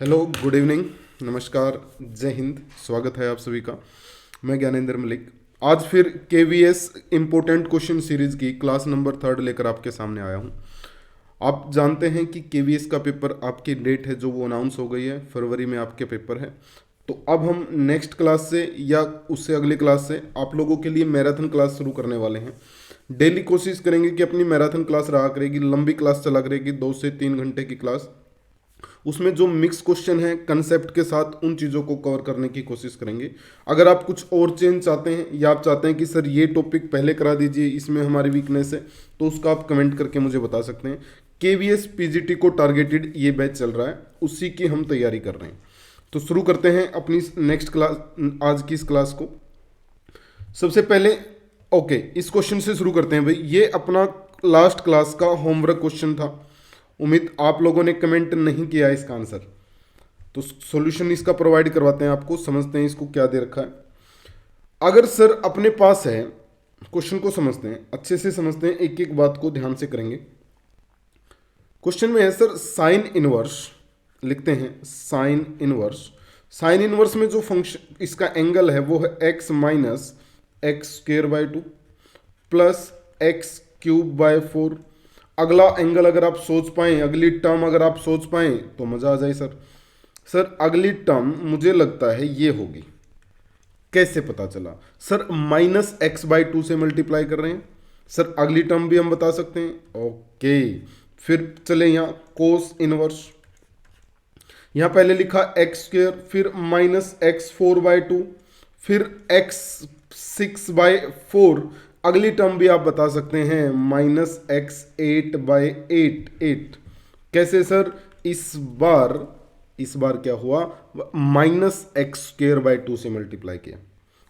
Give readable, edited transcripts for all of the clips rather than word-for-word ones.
Hello, good evening, नमस्कार, जय हिंद। स्वागत है आप सभी का। मैं ज्ञानेंद्र मलिक आज फिर केवीएस इम्पोर्टेंट क्वेश्चन सीरीज की क्लास नंबर 3 लेकर आपके सामने आया हूँ। आप जानते हैं कि केवीएस का पेपर आपकी डेट है जो वो अनाउंस हो गई है, फरवरी में आपके पेपर है। तो अब हम नेक्स्ट क्लास से या उससे अगली क्लास से आप लोगों के लिए मैराथन क्लास शुरू करने वाले हैं। डेली कोशिश करेंगे कि अपनी मैराथन क्लास रहा करेगी, लंबी क्लास चला करेगी, 2 से 3 घंटे की क्लास। उसमें जो मिक्स क्वेश्चन है कंसेप्ट के साथ उन चीज़ों को कवर करने की कोशिश करेंगे। अगर आप कुछ और चेंज चाहते हैं या आप चाहते हैं कि सर ये टॉपिक पहले करा दीजिए, इसमें हमारी वीकनेस है, तो उसका आप कमेंट करके मुझे बता सकते हैं। केवीएस पीजीटी को टारगेटेड ये बैच चल रहा है, उसी की हम तैयारी कर रहे हैं। तो शुरू करते हैं अपनी नेक्स्ट क्लास, आज की इस क्लास को। सबसे पहले इस क्वेश्चन से शुरू करते हैं भाई। ये अपना लास्ट क्लास का होमवर्क क्वेश्चन था। उम्मीद आप लोगों ने कमेंट नहीं किया इसका आंसर, तो सॉल्यूशन इसका प्रोवाइड करवाते हैं आपको। समझते हैं इसको क्या दे रखा है। अगर सर अपने पास है, क्वेश्चन को समझते हैं, अच्छे से समझते हैं, एक एक बात को ध्यान से करेंगे। क्वेश्चन में है सर साइन इनवर्स, लिखते हैं साइन इनवर्स। साइन इनवर्स में जो फंक्शन इसका एंगल है वो है x minus x square by 2 plus x cube by 4। अगला एंगल अगर आप सोच पाए, अगली टर्म अगर आप सोच पाए तो मजा आ जाए सर। सर अगली टर्म मुझे लगता है ये होगी। कैसे पता चला? सर माइनस एक्स बाई 2 से मल्टीप्लाई कर रहे हैं। सर अगली टर्म भी हम बता सकते हैं। ओके, फिर चले यहां कोस इनवर्स। यहां पहले लिखा एक्स स्क्वेयर, फिर माइनस एक्स 4/2, फिर एक्स 6/4। अगली टर्म भी आप बता सकते हैं माइनस एक्स 8/8। कैसे सर? इस बार क्या हुआ, माइनस एक्स स्क्वेयर बाय 2 से मल्टीप्लाई किया,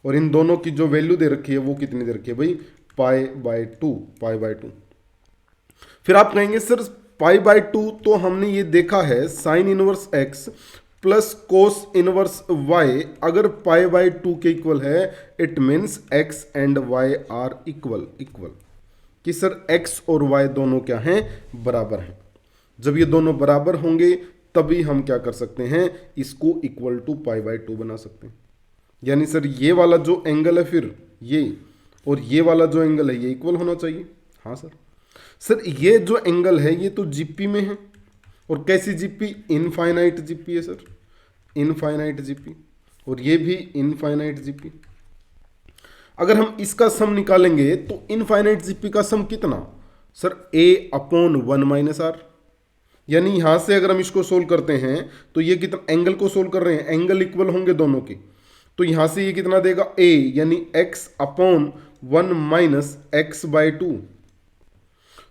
और इन दोनों की जो वैल्यू दे रखी है वो कितनी दे रखी है भाई? Pi by 2। फिर आप कहेंगे सर पाई/2 तो हमने ये देखा है sine inverse x plus cos inverse y अगर पाई/2 के इक्वल है, it means x and y are equal. कि सर एक्स और वाई दोनों क्या हैं? बराबर हैं। जब ये दोनों बराबर होंगे तभी हम क्या कर सकते हैं, इसको इक्वल टू पाई/2 बना सकते हैं। यानी सर ये वाला जो एंगल है, फिर ये और ये वाला जो एंगल है ये इक्वल होना चाहिए। हाँ सर। सर ये जो एंगल है ये तो जीपी में है, और कैसी जीपी? इनफाइनाइट जीपी है सर, इनफाइनाइट जीपी, और ये भी इनफाइनाइट जीपी। अगर हम इसका सम निकालेंगे तो इनफाइनाइट जीपी का सम कितना? Sir a/1 minus r. यानी यहां से अगर हम इसको सोल्व करते हैं तो ये कितना, एंगल को सोल्व कर रहे हैं, एंगल इक्वल होंगे दोनों के, तो यहां से ये कितना देगा? a, यानी x/1 माइनस x/2।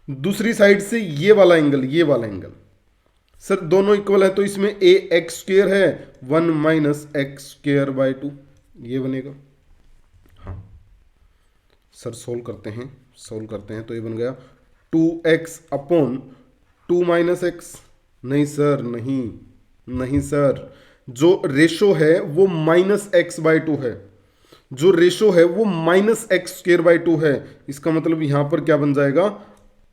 दूसरी साइड से ये वाला एंगल, सर दोनों इक्वल है तो इसमें a एक्स स्क्वेयर है, 1 माइनस एक्स स्क्वेयर बाय 2, ये बनेगा। हाँ सर, सोल्व करते हैं तो ये बन गया 2x/2 माइनस एक्स। नहीं सर, नहीं सर, जो रेशो है वो माइनस x/2 है, जो रेशो है वो माइनस एक्स स्क्वेयर बाय 2 है। इसका मतलब यहां पर क्या बन जाएगा?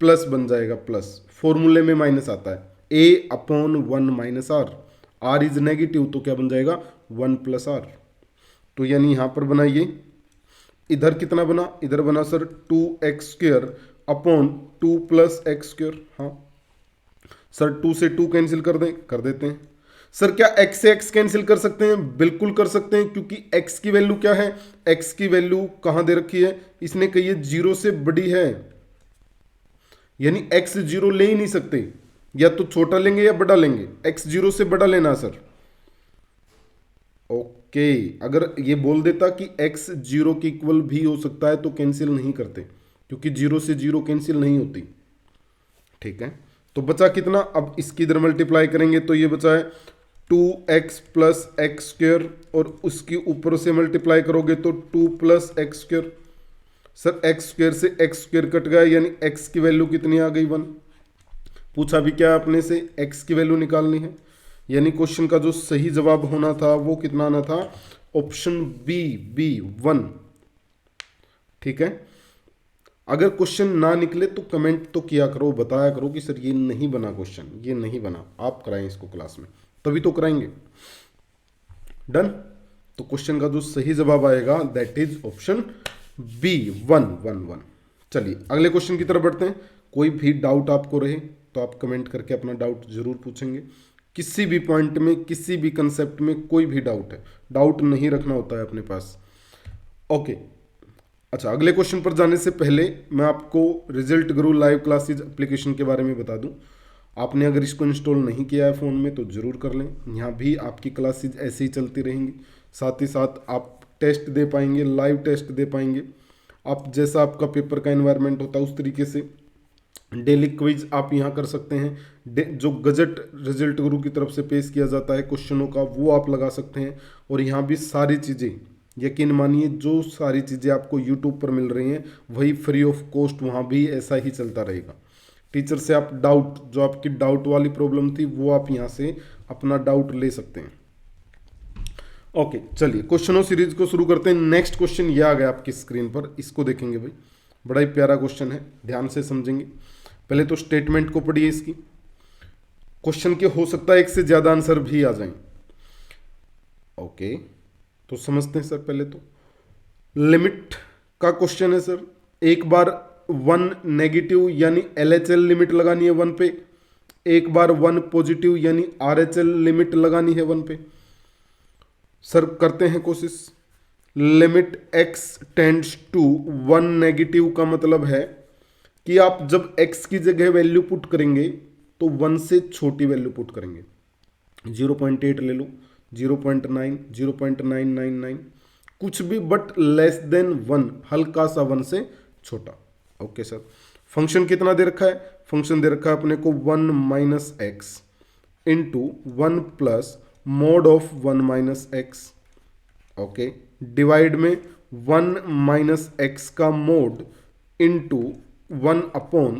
प्लस बन जाएगा, प्लस। फॉर्मूले में माइनस आता है, a/1 minus are is negative, तो क्या बन जाएगा? 1 प्लस आर। तो यानी यहां पर बनाइए, इधर कितना बना? इधर बना सर 2x² प्लस x²। हाँ सर, 2 से 2 कैंसिल कर देते हैं। सर क्या x से x कैंसिल कर सकते हैं? बिल्कुल कर सकते हैं, क्योंकि x की वैल्यू क्या है? x की वैल्यू कहां दे रखी है? इसने कही है 0 से बड़ी है, यानी x 0 ले ही नहीं सकते, या तो छोटा लेंगे या बड़ा लेंगे। x 0 से बड़ा लेना सर। ओके, अगर ये बोल देता कि x 0 के इक्वल भी हो सकता है तो कैंसिल नहीं करते, क्योंकि 0 से 0 कैंसिल नहीं होती। ठीक है, तो बचा कितना? अब इसकी इधर मल्टीप्लाई करेंगे तो ये बचा है 2x प्लस एक्स स्क्वेयर, और उसके ऊपर से मल्टीप्लाई करोगे तो 2 plus x square. Sir x square से एक्स स्क्वेयर कट गया, यानी x की वैल्यू कितनी आ गई? 1। पूछा भी क्या आपने से? x की वैल्यू निकालनी है, यानी क्वेश्चन का जो सही जवाब होना था वो कितना आना था? Option B 1। ठीक है, अगर क्वेश्चन ना निकले तो कमेंट तो किया करो, बताया करो कि सर ये नहीं बना क्वेश्चन, ये नहीं बना, आप कराएं इसको क्लास में। तभी तो कराएंगे। डन। तो क्वेश्चन का जो सही जवाब आएगा दैट इज ऑप्शन बी, 111। चलिए अगले क्वेश्चन की तरफ बढ़ते हैं। कोई भी डाउट आपको रहे तो आप कमेंट करके अपना डाउट जरूर पूछेंगे। किसी भी पॉइंट में, किसी भी कंसेप्ट में कोई भी डाउट है, डाउट नहीं रखना होता है अपने पास। ओके। अच्छा, अगले क्वेश्चन पर जाने से पहले मैं आपको रिजल्ट गुरु लाइव क्लासेज एप्लीकेशन के बारे में बता दूं। आपने अगर इसको इंस्टॉल नहीं किया है फ़ोन में तो ज़रूर कर लें। यहाँ भी आपकी क्लासेज ऐसे ही चलती रहेंगी, साथ ही साथ आप टेस्ट दे पाएंगे, लाइव टेस्ट दे पाएंगे। आप जैसा आपका पेपर का एनवायरनमेंट होता है उस तरीके से डेली क्विज आप यहाँ कर सकते हैं। जो गजट रिजल्ट गुरु की तरफ से पेश किया जाता है क्वेश्चनों का, वो आप लगा सकते हैं। और यहाँ भी सारी चीज़ें, यकीन मानिए जो सारी चीज़ें आपको यूट्यूब पर मिल रही हैं वही फ्री ऑफ कॉस्ट वहाँ भी ऐसा ही चलता रहेगा। टीचर से आप डाउट, जो आपकी डाउट वाली प्रॉब्लम थी वो आप यहाँ से अपना डाउट ले सकते हैं। ओके, चलिए क्वेश्चनों सीरीज को शुरू करते हैं। नेक्स्ट क्वेश्चन ये आ गया आपकी स्क्रीन पर, इसको देखेंगे भाई। बड़ा ही प्यारा क्वेश्चन है, ध्यान से समझेंगे। पहले तो स्टेटमेंट को पढ़िए इसकी। क्वेश्चन के हो सकता है एक से ज्यादा आंसर भी आ जाएं। ओके, तो समझते हैं सर। पहले तो लिमिट का क्वेश्चन है सर। एक बार 1 नेगेटिव यानी LHL लिमिट लगानी है 1 पे, एक बार 1 पॉजिटिव यानी RHL लिमिट लगानी है 1 पे। सर करते हैं कोशिश। Limit x tends to 1 negative का मतलब है कि आप जब x की जगह वैल्यू पुट करेंगे तो 1 से छोटी वैल्यू पुट करेंगे। 0.8 ले लो, 0.9, 0.999, कुछ भी बट लेस देन 1, हल्का सा 1 से छोटा। Okay sir. फंक्शन कितना दे रखा है? फंक्शन दे रखा है अपने को 1 minus x into 1 plus mod of 1 minus x. Okay, divide में 1 माइनस एक्स का mod into 1 upon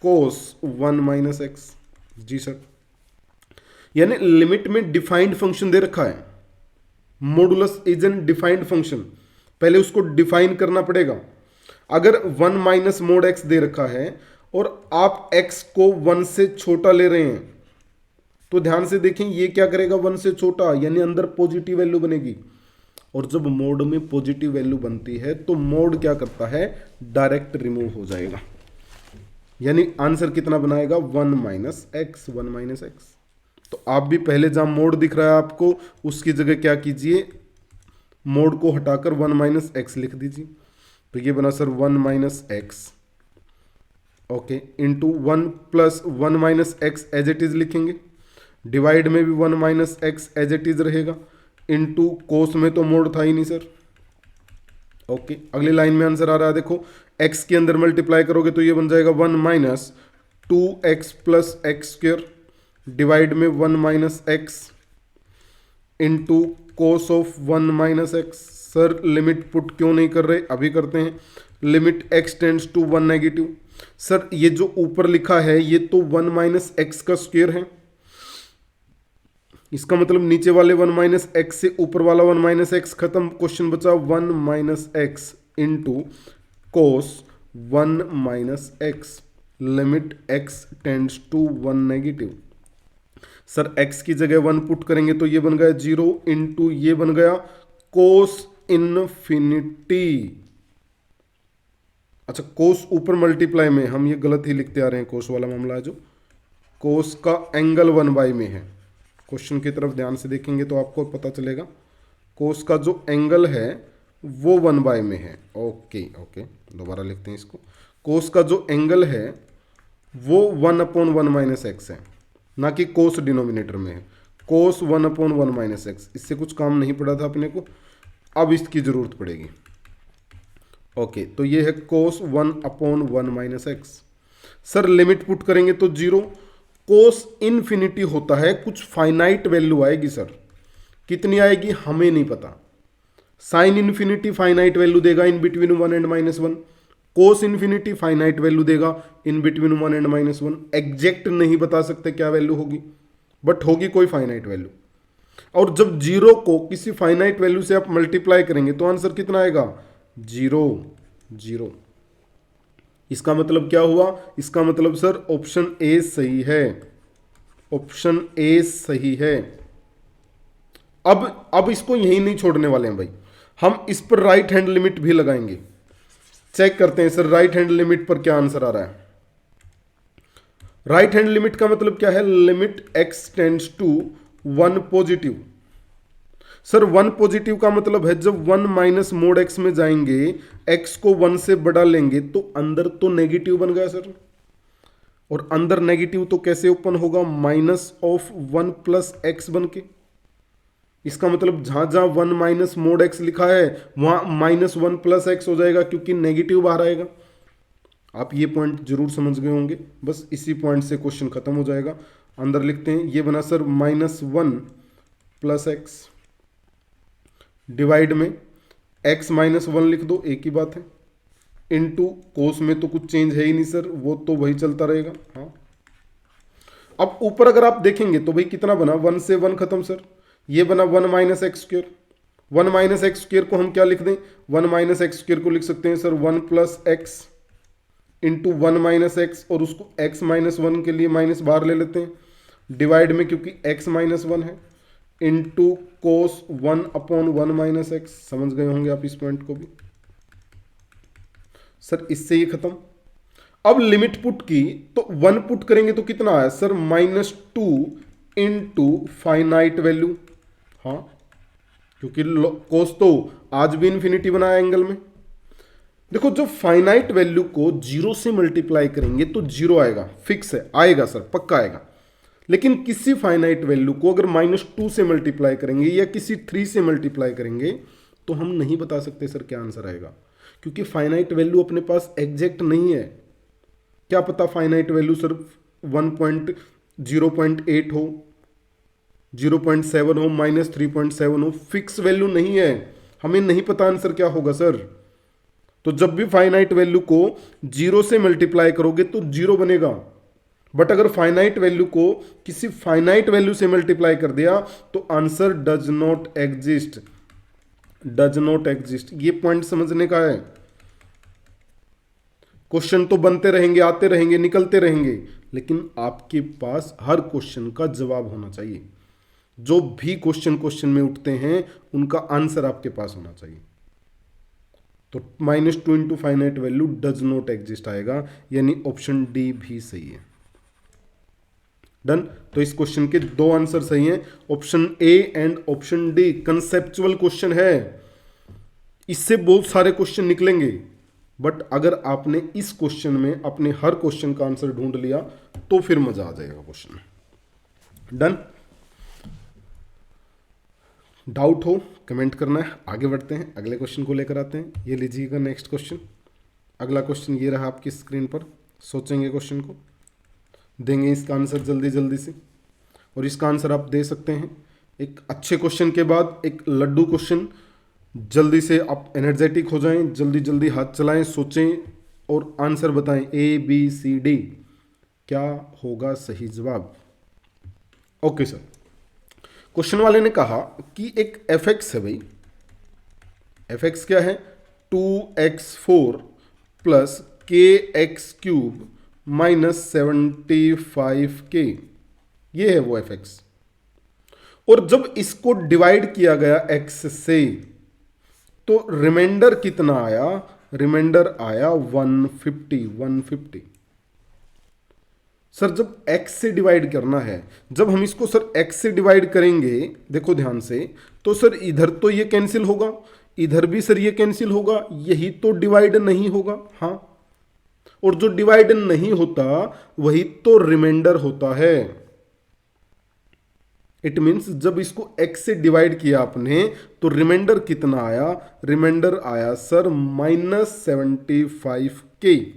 cos 1 minus x. जी सर, यानी लिमिट में डिफाइंड फंक्शन दे रखा है। Modulus is an defined function, पहले उसको डिफाइन करना पड़ेगा। अगर 1 माइनस मोड एक्स दे रखा है और आप x को 1 से छोटा ले रहे हैं तो ध्यान से देखें ये क्या करेगा, 1 से छोटा, यानी अंदर पॉजिटिव वैल्यू बनेगी। और जब मोड में पॉजिटिव वैल्यू बनती है तो मोड क्या करता है, डायरेक्ट रिमूव हो जाएगा। यानी आंसर कितना बनाएगा, 1 माइनस एक्स, 1 माइनस एक्स। तो आप भी पहले जहां मोड दिख रहा है आपको उसकी जगह क्या कीजिए, मोड को हटाकर 1 माइनस एक्स लिख दीजिए। तो ये बना sir 1 minus x, okay, into 1 प्लस 1 minus x as it is लिखेंगे। डिवाइड में भी 1 minus x as it is रहेगा, इंटू कोस में तो मोड था ही नहीं सर। ओके, अगली लाइन में आंसर आ रहा है, देखो x के अंदर मल्टीप्लाई करोगे तो ये बन जाएगा 1 minus 2x plus x square, divide में 1 minus x into cos of 1 minus x. Sir limit put क्यों नहीं कर रहे, अभी करते हैं। Limit x tends to 1 negative. Sir ये जो ऊपर लिखा है ये तो 1 माइनस एक्स का स्क्वेयर है, इसका मतलब नीचे वाले 1 माइनस एक्स से ऊपर वाला 1 माइनस एक्स खत्म। क्वेश्चन बचा 1 minus x into cos 1 minus x. Limit x tends to 1 negative. Sir x की जगह 1 पुट करेंगे तो ये बन गया 0 इंटू ये बन गया कोस इनफिनिटी। अच्छा, कोस ऊपर मल्टीप्लाई में, हम ये गलत ही लिखते आ रहे हैं। कोस वाला मामला है जो कोस का एंगल 1 में है। क्वेश्चन की तरफ ध्यान से देखेंगे तो आपको पता चलेगा कोस का जो एंगल है वो 1 में है। ओके ओके, दोबारा लिखते हैं इसको। कोस का जो एंगल है वो 1 अपॉन 1 माइनस एक्स है, ना कि कोस डिनोमिनेटर में है। कोस 1 अपॉन 1 माइनस एक्स, इससे कुछ काम नहीं पड़ा था अपने को, अब इसकी जरूरत पड़ेगी। ओके, तो ये है कोस 1 upon 1 minus x. Sir limit put करेंगे तो 0। कोस इनफिनिटी होता है, कुछ फाइनाइट वैल्यू आएगी सर, कितनी आएगी हमें नहीं पता। साइन इनफिनिटी फाइनाइट वैल्यू देगा in between 1 and -1। Cos infinity finite value देगा इन बिटवीन 1 एंड -1। एग्जैक्ट नहीं बता सकते क्या वैल्यू होगी, बट होगी कोई फाइनाइट वैल्यू। और जब 0 को किसी फाइनाइट वैल्यू से आप मल्टीप्लाई करेंगे तो आंसर कितना आएगा, 0 0। इसका मतलब क्या हुआ, इसका मतलब सर ऑप्शन ए सही है, ऑप्शन ए सही है। अब इसको यही नहीं छोड़ने वाले हैं भाई, हम इस पर राइट हैंड लिमिट भी लगाएंगे। चेक करते हैं सर राइट हैंड लिमिट पर क्या आंसर आ रहा है। राइट हैंड लिमिट का मतलब क्या है, limit x tends to 1 positive. Sir 1 positive का मतलब है जब 1 माइनस मोड x में जाएंगे, x को 1 से बढ़ा लेंगे तो अंदर तो नेगेटिव बन गया सर, और अंदर नेगेटिव तो कैसे ओपन होगा, माइनस ऑफ 1 प्लस एक्स बन के। इसका मतलब जहां जहां 1 माइनस मोड एक्स लिखा है वहां माइनस 1 प्लस एक्स हो जाएगा, क्योंकि नेगेटिव बाहर आएगा। आप ये पॉइंट जरूर समझ गए होंगे, बस इसी पॉइंट से क्वेश्चन खत्म हो जाएगा। अंदर लिखते हैं, ये बना सर -1 प्लस एक्स डिवाइड में x -1 लिख दो, एक ही बात है, इनटू कोस में तो कुछ चेंज है ही नहीं सर, वो तो वही चलता रहेगा। हाँ, अब ऊपर अगर आप देखेंगे तो भाई कितना बना, 1 से 1 खत्म सर, ये बना 1 minus x square. 1 minus x square को हम क्या लिख दें, 1 माइनस एक्स स्क्र को लिख सकते हैं sir 1 plus x into 1 minus x, और उसको x -1 के लिए माइनस बाहर ले लेते हैं, डिवाइड में क्योंकि x -1 है, into cos 1 upon 1 minus x. समझ गए होंगे आप इस पॉइंट को भी सर, इससे ये खत्म। अब लिमिट पुट की तो 1 पुट करेंगे तो कितना आया सर, -2 इंटू फाइनाइट वैल्यू। हाँ, क्योंकि कोस तो आज भी इंफिनिटी बनाया एंगल में। देखो जब फाइनाइट वैल्यू को 0 से मल्टीप्लाई करेंगे तो 0 आएगा, फिक्स है, आएगा सर, पक्का आएगा। लेकिन किसी फाइनाइट वैल्यू को अगर -2 से मल्टीप्लाई करेंगे या किसी 3 से मल्टीप्लाई करेंगे तो हम नहीं बता सकते सर क्या आंसर आएगा, क्योंकि फाइनाइट वैल्यू अपने पास एग्जैक्ट नहीं है। क्या पता फाइनाइट वैल्यू सिर्फ 1.0.8 हो, 0.7 हो, -3.7 हो, फिक्स वैल्यू नहीं है, हमें नहीं पता आंसर क्या होगा सर। तो जब भी फाइनाइट वैल्यू को 0 से मल्टीप्लाई करोगे तो 0 बनेगा, बट अगर फाइनाइट वैल्यू को किसी फाइनाइट वैल्यू से मल्टीप्लाई कर दिया तो answer does not exist, does not exist. ये पॉइंट समझने का है। क्वेश्चन तो बनते रहेंगे, आते रहेंगे, निकलते रहेंगे, लेकिन आपके पास हर क्वेश्चन का जवाब होना चाहिए। जो भी क्वेश्चन में उठते हैं उनका आंसर आपके पास होना चाहिए। तो -2 into finite value does not exist आएगा, यानी ऑप्शन डी भी सही है। डन। तो इस क्वेश्चन के 2 आंसर सही हैं, option A and option D. Conceptual question है, इससे बहुत सारे क्वेश्चन निकलेंगे, बट अगर आपने इस क्वेश्चन में अपने हर क्वेश्चन का आंसर ढूंढ लिया तो फिर मजा आ जाएगा क्वेश्चन में। डन। डाउट हो कमेंट करना है, आगे बढ़ते हैं, अगले क्वेश्चन को लेकर आते हैं। ये लीजिएगा नेक्स्ट क्वेश्चन। अगला क्वेश्चन ये रहा आपकी स्क्रीन पर, सोचेंगे क्वेश्चन को, देंगे इसका आंसर जल्दी जल्दी से, और इसका आंसर आप दे सकते हैं। एक अच्छे क्वेश्चन के बाद एक लड्डू क्वेश्चन, जल्दी से आप एनर्जेटिक हो जाएं, जल्दी जल्दी हाथ चलाएं, सोचें और आंसर बताएं, ABCD क्या होगा सही जवाब। ओके सर, क्वेश्चन वाले ने कहा कि एक fx है भाई, fx क्या है, 2x4 प्लस kx³ -75k, ये है वो fx। और जब इसको डिवाइड किया गया x से तो रिमाइंडर कितना आया, रिमाइंडर आया 150। सर जब x से डिवाइड करना है, जब हम इसको सर x से डिवाइड करेंगे, देखो ध्यान से, तो सर इधर तो ये कैंसिल होगा, इधर भी सर ये कैंसिल होगा, यही तो डिवाइड नहीं होगा। हाँ, और जो डिवाइड नहीं होता वही तो रिमाइंडर होता है। इट मीन्स जब इसको x से डिवाइड किया आपने तो रिमाइंडर कितना आया, रिमाइंडर आया sir -75k।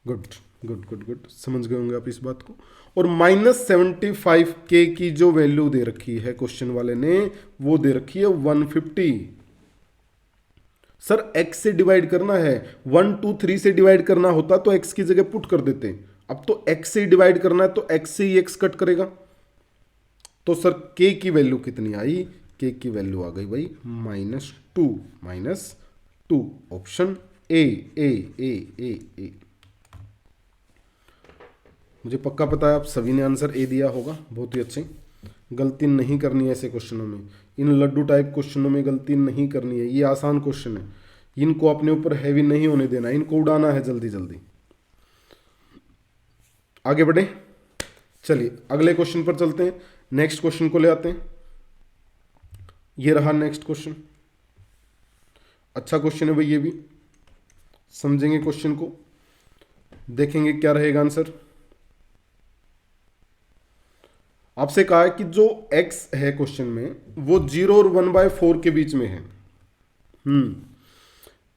Good good good good, समझ गए होंगे आप इस बात को। और -75k की जो वैल्यू दे रखी है क्वेश्चन वाले ने, वो दे रखी है 150। सर x से डिवाइड करना है, 1 2 3 से डिवाइड करना होता तो x की जगह पुट कर देते, अब तो x से डिवाइड करना है तो x से ही x कट करेगा। तो सर k की वैल्यू कितनी आई, k की वैल्यू आ गई भाई -2, ऑप्शन ए। मुझे पक्का पता है आप सभी ने आंसर ए दिया होगा, बहुत ही अच्छे। गलती नहीं करनी है ऐसे क्वेश्चनों में, इन लड्डू टाइप क्वेश्चनों में गलती नहीं करनी है। ये आसान क्वेश्चन है, इनको अपने ऊपर हैवी नहीं होने देना, इनको उड़ाना है जल्दी जल्दी। आगे बढ़े, चलिए अगले क्वेश्चन पर चलते हैं, नेक्स्ट क्वेश्चन को ले आते हैं। ये रहा नेक्स्ट क्वेश्चन, अच्छा क्वेश्चन है भाई, ये भी समझेंगे क्वेश्चन को, देखेंगे क्या रहेगा आंसर। आपसे कहा है कि जो x है क्वेश्चन में वो 0 और 1/4 के बीच में है।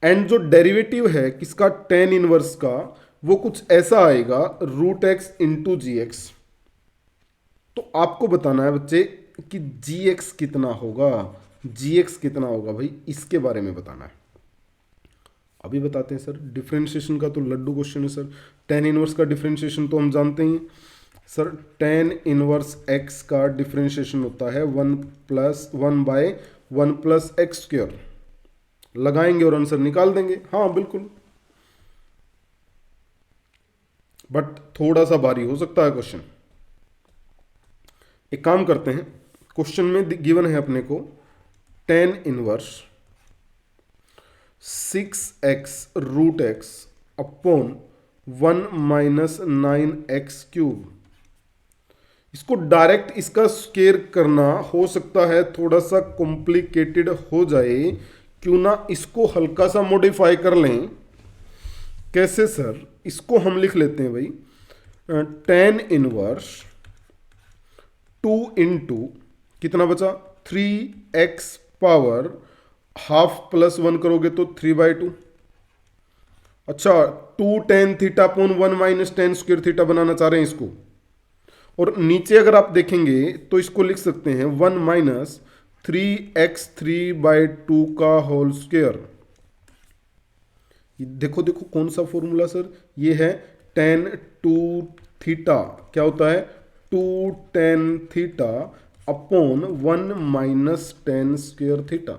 एंड जो डेरिवेटिव है किसका, tan इनवर्स का, वो कुछ ऐसा आएगा √x इंटू जी एक्स। तो आपको बताना है बच्चे कि gx कितना होगा, gx कितना होगा भाई, इसके बारे में बताना है। अभी बताते हैं सर, डिफरेंशिएशन का तो लड्डू क्वेश्चन है सर। tan इनवर्स का डिफरेंशिएशन तो हम जानते ही हैं सर, tan इनवर्स x का डिफरेंशिएशन होता है 1 प्लस एक्स स्क्वायर। लगाएंगे और आंसर निकाल देंगे, हाँ बिल्कुल, बट थोड़ा सा भारी हो सकता है क्वेश्चन। एक काम करते हैं, क्वेश्चन में गिवन है अपने को tan inverse 6x√x upon 1 minus 9x³। इसको डायरेक्ट इसका स्क्वायर करना हो सकता है थोड़ा सा कॉम्प्लिकेटेड हो जाए, क्यों ना इसको हल्का सा मॉडिफाई कर लें। कैसे सर, इसको हम लिख लेते हैं भाई tan इनवर्स 2 इंटू कितना बचा 3x पावर हाफ प्लस 1 करोगे तो 3/2। अच्छा, 2 tan theta upon 1 minus tan square theta बनाना चाह रहे हैं इसको। और नीचे अगर आप देखेंगे तो इसको लिख सकते हैं 1 माइनस 3x3/2 का होल स्क्वायर। देखो देखो कौन सा फॉर्मूला सर, ये है tan 2 थीटा, क्या होता है 2 tan theta upon 1 minus tan square theta.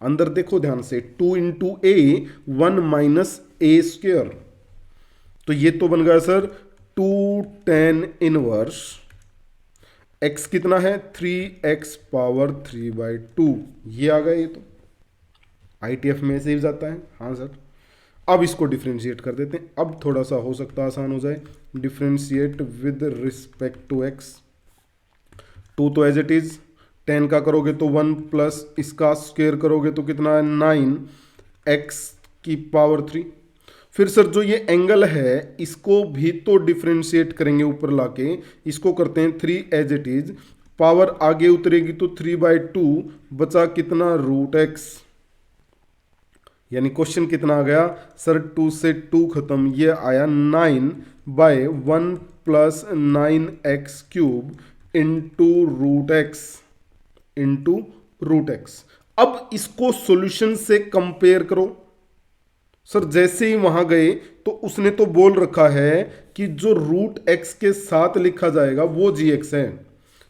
अंदर देखो ध्यान से, 2 इंटू ए 1 माइनस ए स्क्वायर, तो ये तो बन गया सर 2 tan इनवर्स x कितना है 3x पावर 3/2। ये आ गया, ये तो ITF में से ही जाता है, हाँ सर। अब इसको डिफ्रेंशिएट कर देते हैं, अब थोड़ा सा हो सकता है आसान हो जाए। Differentiate with respect to x, 2 तो एज इट इज, 10 का करोगे तो 1 प्लस इसका स्क्वायर करोगे तो कितना है 9x⁻³ फिर सर जो ये एंगल है इसको भी तो डिफ्रेंशिएट करेंगे ऊपर लाके, इसको करते हैं 3 एज इट इज, पावर आगे उतरेगी तो 3/2 बचा कितना √x। यानी क्वेश्चन कितना आ गया सर, 2 से 2 खत्म, ये आया 9/1 प्लस 9x³ इंटू √x। अब इसको सॉल्यूशन से कंपेयर करो सर। जैसे ही वहां गए तो उसने तो बोल रखा है कि जो √x के साथ लिखा जाएगा वो gx है,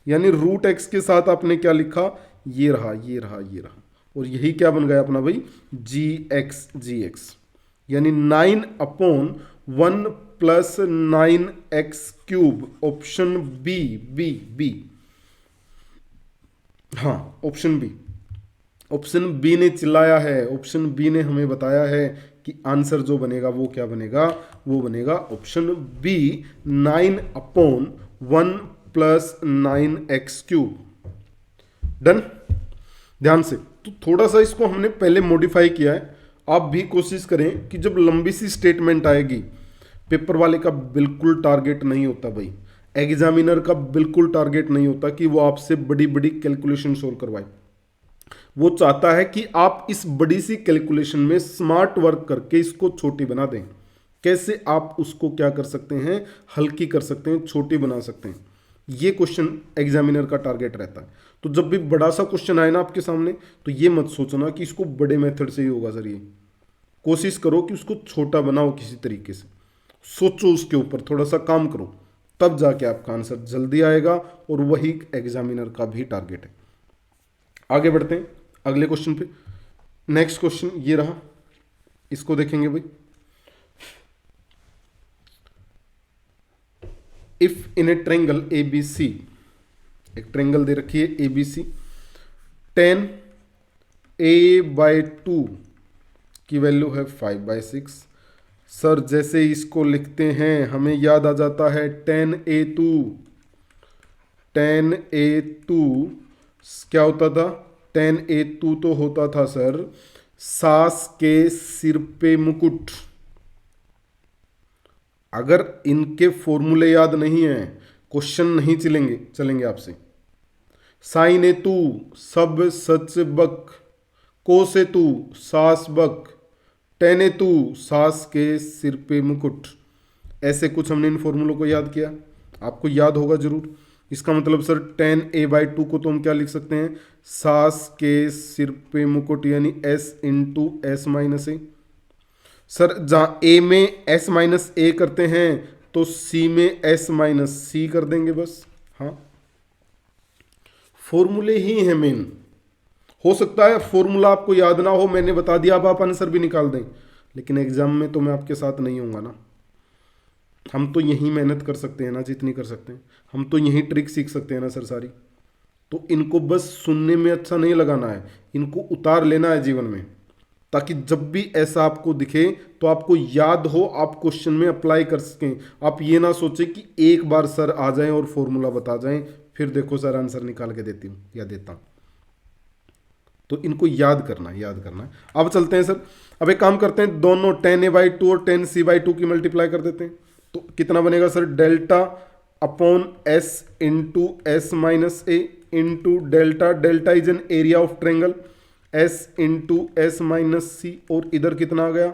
यानी √x के साथ आपने क्या लिखा, ये रहा ये रहा ये रहा, और यही क्या बन गया अपना भाई gx, यानी 9/1 plus 9x³, option B B B, हाँ ऑप्शन बी। ऑप्शन बी ने चिल्लाया है, ऑप्शन बी ने हमें बताया है कि आंसर जो बनेगा वो क्या बनेगा, वो बनेगा option B 9/1 plus 9x³। Done, ध्यान से। तो थोड़ा सा इसको हमने पहले मॉडिफाई किया है, आप भी कोशिश करें कि जब लंबी सी स्टेटमेंट आएगी, पेपर वाले का बिल्कुल टारगेट नहीं होता भाई, एग्जामिनर का बिल्कुल टारगेट नहीं होता कि वो आपसे बड़ी बड़ी कैलकुलेशन सोल्व करवाए। वो चाहता है कि आप इस बड़ी सी कैलकुलेशन में स्मार्ट वर्क करके इसको छोटी बना दें। कैसे आप उसको क्या कर सकते हैं, हल्की कर सकते हैं, छोटी बना सकते हैं, ये क्वेश्चन एग्जामिनर का टारगेट रहता है। तो जब भी बड़ा सा क्वेश्चन आए ना आपके सामने, तो ये मत सोचना कि इसको बड़े मेथड से ही होगा सर, ये कोशिश करो कि उसको छोटा बनाओ, किसी तरीके से सोचो, उसके ऊपर थोड़ा सा काम करो, तब जाके आपका आंसर जल्दी आएगा, और वही एग्जामिनर का भी टारगेट है। आगे बढ़ते हैं अगले क्वेश्चन पे। नेक्स्ट क्वेश्चन ये रहा, इसको देखेंगे भाई। If in A triangle ABC एक ट्रेंगल दे रखी है ABC, tan A/2 की वैल्यू है 5/6। सर जैसे इसको लिखते हैं हमें याद आ जाता है tan A2। tan A2 क्या होता था? tan A2 तो होता था सर सास के सिर पे मुकुट। अगर इनके फॉर्मूले याद नहीं है, क्वेश्चन नहीं चलेंगे आपसे। साइन A2 सब सच बक, कोस A2 सास बक, tan A2 सास के सिर पे मुकुट। ऐसे कुछ हमने इन फॉर्मूलों को याद किया, आपको याद होगा जरूर। इसका मतलब सर tan A/2 को तो हम क्या लिख सकते हैं? सास के सिर पे मुकुट, यानी S इंटू S माइनस ए। सर जहाँ A में S माइनस ए करते हैं तो C में S माइनस सी कर देंगे बस। हाँ, फॉर्मूले ही हैं मेन। हो सकता है फॉर्मूला आपको याद ना हो, मैंने बता दिया, अब आप आंसर भी निकाल दें, लेकिन एग्जाम में तो मैं आपके साथ नहीं होऊंगा ना। हम तो यही मेहनत कर सकते हैं ना जितनी कर सकते हैं, हम तो यही ट्रिक सीख सकते हैं ना सर सारी। तो इनको बस सुनने में अच्छा नहीं लगाना है, इनको उतार लेना है जीवन में, ताकि जब भी ऐसा आपको दिखे तो आपको याद हो, आप क्वेश्चन में अप्लाई कर सकें। आप ये ना सोचें कि एक बार सर आ जाएं और फॉर्मूला बता जाएं, फिर देखो सर आंसर निकाल के देती हूँ या देता हूँ। तो इनको याद करना है। अब चलते हैं सर, अब एक काम करते हैं, दोनों tan A/2 और tan C/2 की मल्टीप्लाई कर देते हैं। तो कितना बनेगा sir? Delta upon S into S minus a into delta is an area of triangle, S into S minus c. और इधर कितना आ गया?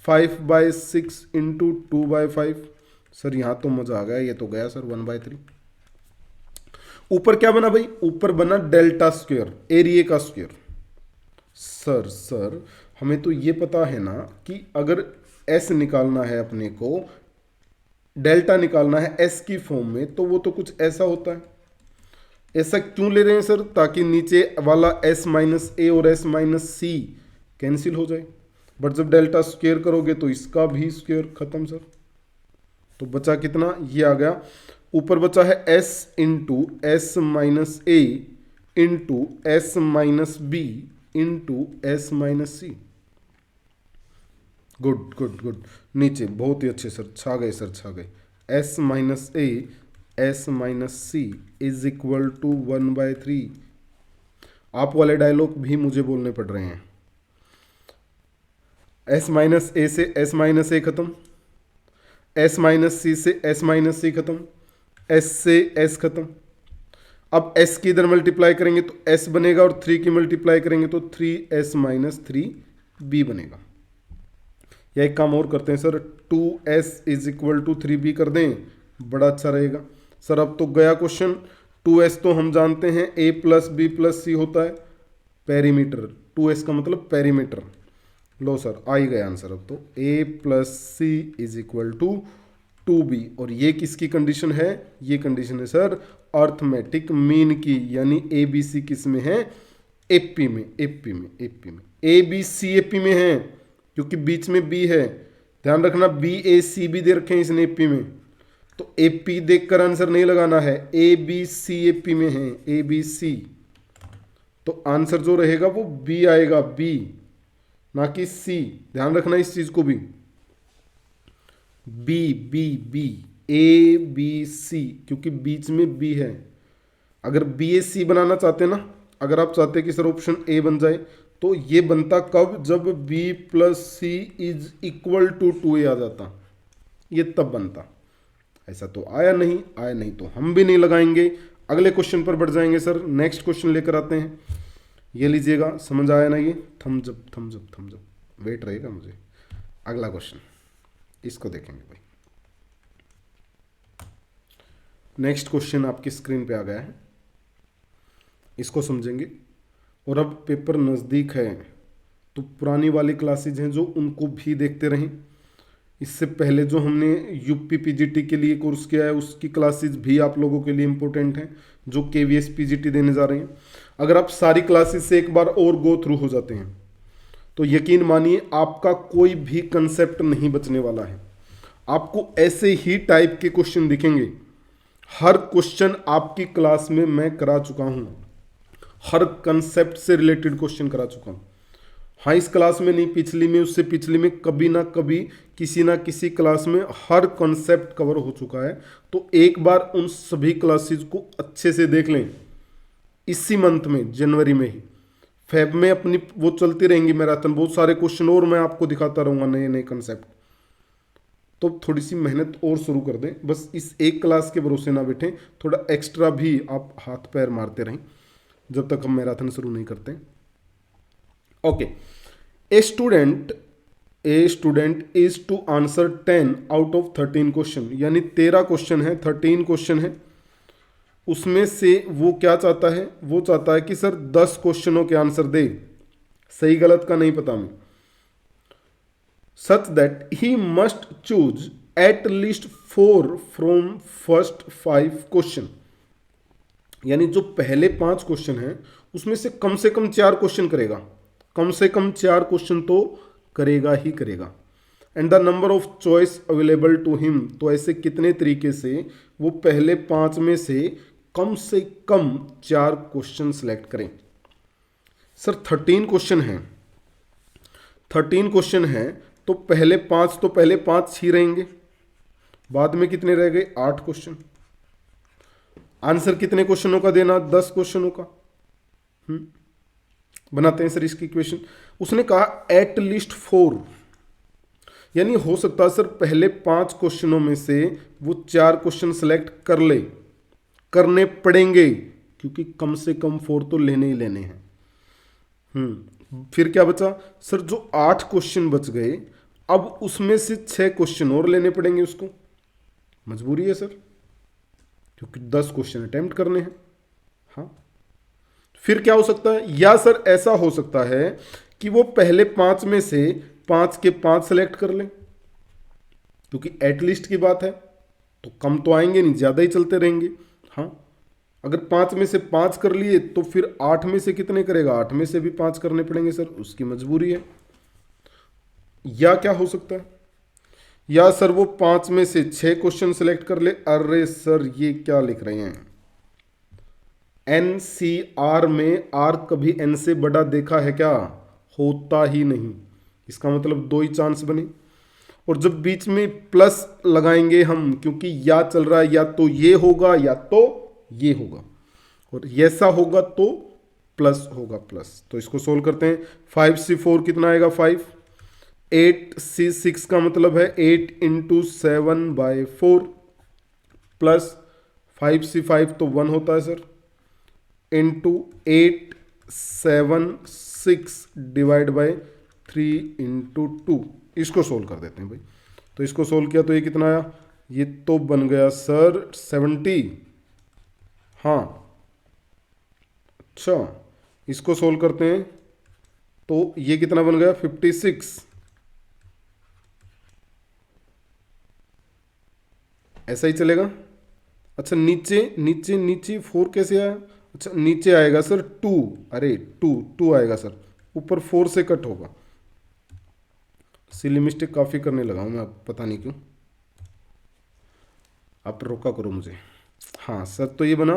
5/6 इंटू 2/5। सर यहाँ तो मजा आ गया, ये तो गया सर 1/3। ऊपर क्या बना भाई? ऊपर बना डेल्टा स्क्वायर, एरिया का स्क्वायर। सर हमें तो ये पता है ना कि अगर S निकालना है अपने को, डेल्टा निकालना है S की फॉर्म में, तो वो तो कुछ ऐसा होता है। ऐसा क्यों ले रहे हैं सर? ताकि नीचे वाला S माइनस ए और S माइनस सी कैंसिल हो जाए। बट जब डेल्टा स्क्वायर करोगे तो इसका भी स्क्वायर खत्म सर। तो बचा कितना? ये आ गया। ऊपर बचा है S into S minus a into S minus b into S minus c. Good. नीचे बहुत ही अच्छे सर, छा गए। S minus a S minus c is equal to 1/3। आप वाले डायलॉग भी मुझे बोलने पड़ रहे हैं। S माइनस ए से S माइनस ए खत्म, S माइनस सी से S माइनस सी खत्म, S से S खत्म। अब S की इधर मल्टीप्लाई करेंगे तो S बनेगा, और 3 की मल्टीप्लाई करेंगे तो 3S माइनस 3B बनेगा। या एक काम और करते हैं sir, 2S is equal to 3B कर दें, बड़ा अच्छा रहेगा। सर अब तो गया क्वेश्चन। 2S तो हम जानते हैं A plus B plus C होता है पेरीमीटर, 2S का मतलब पेरीमीटर। लो सर आ ही गया आंसर। अब तो A plus C is equal to 2B। और ये किसकी कंडीशन है? ये कंडीशन है सर अर्थमेटिक मीन की, यानी ABC किस में है? AP में। ABC AP में है क्योंकि बीच में B है। ध्यान रखना BACB दे रखे हैं इसने AP में, तो AP देखकर आंसर नहीं लगाना है, ABC AP में है, ABC। तो आंसर जो रहेगा वो B आएगा, B ना कि C। ध्यान रखना इस चीज को भी, B ABC, क्योंकि बीच में B है। अगर BAC बनाना चाहते हैं ना, अगर आप चाहते हैं कि सर ऑप्शन A बन जाए, तो ये बनता कब? जब B plus C is equal to 2A आ जाता, ये तब बनता। ऐसा तो आया नहीं तो हम भी नहीं लगाएंगे। अगले क्वेश्चन पर बढ़ जाएंगे सर। नेक्स्ट क्वेश्चन लेकर आते हैं, ये लीजिएगा। समझ आया ना? ये थम्स अप वेट रहेगा मुझे। अगला क्वेश्चन इसको देखेंगे भाई। नेक्स्ट क्वेश्चन आपकी स्क्रीन पे आ गया है, इसको समझेंगे। और अब पेपर नज़दीक है तो पुरानी वाली क्लासेज हैं जो, उनको भी देखते रहें। इससे पहले जो हमने यूपी पीजीटी के लिए कोर्स किया है उसकी क्लासेज भी आप लोगों के लिए इम्पोर्टेंट हैं, जो केवीएस पीजीटी देने जा रहे हैं। अगर आप सारी क्लासेज से एक बार और गो थ्रू हो जाते हैं तो यकीन मानिए आपका कोई भी कंसेप्ट नहीं बचने वाला है। आपको ऐसे ही टाइप के क्वेश्चन दिखेंगे, हर क्वेश्चन आपकी क्लास में मैं करा चुका हूं, हर कंसेप्ट से रिलेटेड क्वेश्चन करा चुका हूं। हाँ, इस क्लास में नहीं, पिछली में, उससे पिछली में, कभी ना कभी किसी ना किसी क्लास में हर कॉन्सेप्ट कवर हो चुका है। तो एक बार उन सभी क्लासेस को अच्छे से देख लें। इसी मंथ में, जनवरी में ही, फेब में अपनी वो चलती रहेंगी मैराथन, बहुत सारे क्वेश्चन और मैं आपको दिखाता रहूंगा, नए नए कंसेप्ट। तो थोड़ी सी मेहनत और शुरू कर दें, बस इस एक क्लास के भरोसे ना बैठें, थोड़ा एक्स्ट्रा भी आप हाथ पैर मारते रहें जब तक हम मैराथन शुरू नहीं करते। Okay, a student is to answer 10 out of 13 question, यानी 13 क्वेश्चन है, 13 क्वेश्चन है, उसमें से वो क्या चाहता है, वो चाहता है कि सर 10 क्वेश्चनों के आंसर दे, सही गलत का नहीं पता मैं, such that he must choose at least 4 from first 5 question, यानी जो पहले 5 क्वेश्चन हैं उसमें से कम 4 क्वेश्चन करेगा, कम से कम 4 क्वेश्चन तो करेगा ही करेगा। And the number of choice available to him, तो ऐसे कितने तरीके से वो पहले 5 में से कम 4 क्वेश्चन सेलेक्ट करें। सर 13 क्वेश्चन हैं, 13 क्वेश्चन हैं, तो पहले 5 ही रहेंगे, बाद में कितने रह गए, 8 क्वेश्चन। आंसर कितने क्वेश्चनों का देना, 10 क्वेश्चनों का। बनाते हैं सर इसकी इक्वेशन। उसने कहा एट लीस्ट 4, यानी हो सकता है सर पहले 5 क्वेश्चनों में से वो 4 क्वेश्चन सेलेक्ट कर ले, करने पड़ेंगे, क्योंकि कम से कम 4 तो लेने ही लेने हैं। फिर क्या बचा सर, जो 8 क्वेश्चन बच गए, अब उसमें से 6 क्वेश्चन और लेने पड़ेंगे उसको, मजबूरी है सर, क्योंकि 10 क्वेश्चन अटेम्प्ट करने हैं। हाँ, फिर क्या हो सकता है, या सर ऐसा हो सकता है कि वो पहले 5 में से 5 के 5 सेलेक्ट कर लें, क्योंकि एटलीस्ट की बात है, तो कम तो आएंगे नहीं, ज्यादा ही चलते रहेंगे। हाँ, अगर 5 में से 5 कर लिए तो फिर 8 में से कितने करेगा, 8 में से भी 5 करने पड़ेंगे सर, उसकी मजबूरी है। या क्या हो सकता है, या सर वो 5 में से 6 क्वेश्चन सेलेक्ट कर ले। अरे सर ये क्या लिख रहे हैं, NCR में R कभी N से बड़ा देखा है क्या, होता ही नहीं, इसका मतलब 2 ही चांस बने। और जब बीच में प्लस लगाएंगे हम, क्योंकि या चल रहा है, या तो ये होगा या तो ये होगा, और ऐसा होगा तो प्लस होगा, प्लस। तो इसको सोल्व करते हैं। 5C4 कितना आएगा, 5। 8C6 का मतलब है 8 × 7/4, प्लस 5C5 तो 1 होता है सर, इंटू 8 7 6 डिवाइड बाय 3 × 2। इसको सोल्व कर देते हैं भाई। तो इसको सोल्व किया तो ये कितना आया, ये तो बन गया सर 70। हाँ, अच्छा, इसको सोल्व करते हैं तो ये कितना बन गया, 56। ऐसा ही चलेगा। अच्छा, नीचे 4 कैसे आया, अच्छा नीचे आएगा सर 2, अरे 2 आएगा सर, ऊपर 4 से कट होगा। सिली मिस्टेक काफ़ी करने लगा हूँ मैं, अब पता नहीं क्यों, आप रोका करो मुझे। हाँ सर, तो ये बना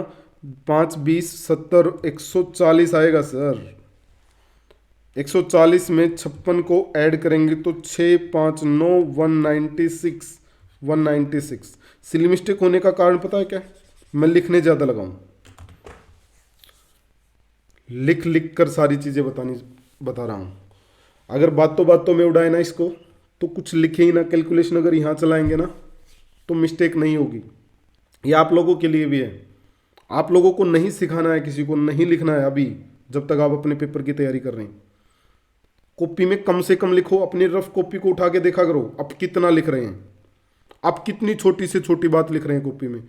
5 20 70 140 आएगा सर। 140 में 56 को ऐड करेंगे तो 6 5 9 196, 196। सिली मिस्टेक होने का कारण पता है क्या, मैं लिखने ज़्यादा लगाऊं, लिख कर सारी चीज़ें बता रहा हूँ। अगर बातों में उड़ाए ना इसको, तो कुछ लिखे ही ना, कैलकुलेशन अगर यहाँ चलाएंगे ना तो मिस्टेक नहीं होगी। ये आप लोगों के लिए भी है, आप लोगों को नहीं सिखाना है, किसी को नहीं लिखना है अभी, जब तक आप अपने पेपर की तैयारी कर रहे हैं। कॉपी में कम से कम लिखो, अपनी रफ कॉपी को उठा के देखा करो आप कितना लिख रहे हैं, आप कितनी छोटी से छोटी बात लिख रहे हैं कॉपी में,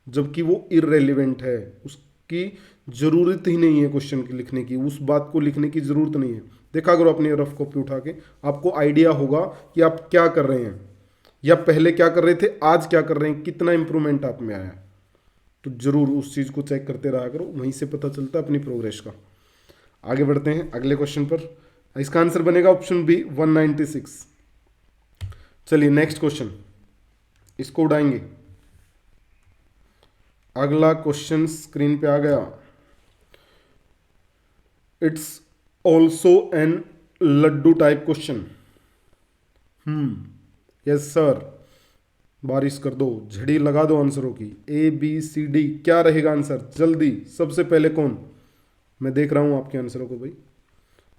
जबकि वो इररेलेवेंट है, उसकी ज़रूरत ही नहीं है क्वेश्चन की लिखने की, उस बात को लिखने की ज़रूरत नहीं है। देखा करो अपनी रफ कॉपी उठा के, आपको आइडिया होगा कि आप क्या कर रहे हैं, या पहले क्या कर रहे थे, आज क्या कर रहे हैं, कितना इंप्रूवमेंट आप में आया। तो जरूर उस चीज़ को चेक करते रहा करो, वहीं से पता चलता है अपनी प्रोग्रेस का। आगे बढ़ते हैं अगले क्वेश्चन पर। इसका आंसर बनेगा ऑप्शन बी 196। चलिए नेक्स्ट क्वेश्चन, इसको उड़ाएंगे। अगला क्वेश्चन स्क्रीन पे आ गया। It's also an laddu type question. Yes sir, बारिश कर दो, झड़ी लगा दो आंसरों की। ए बी सी डी क्या रहेगा आंसर? जल्दी, सबसे पहले कौन? मैं देख रहा हूं आपके आंसरों को भाई,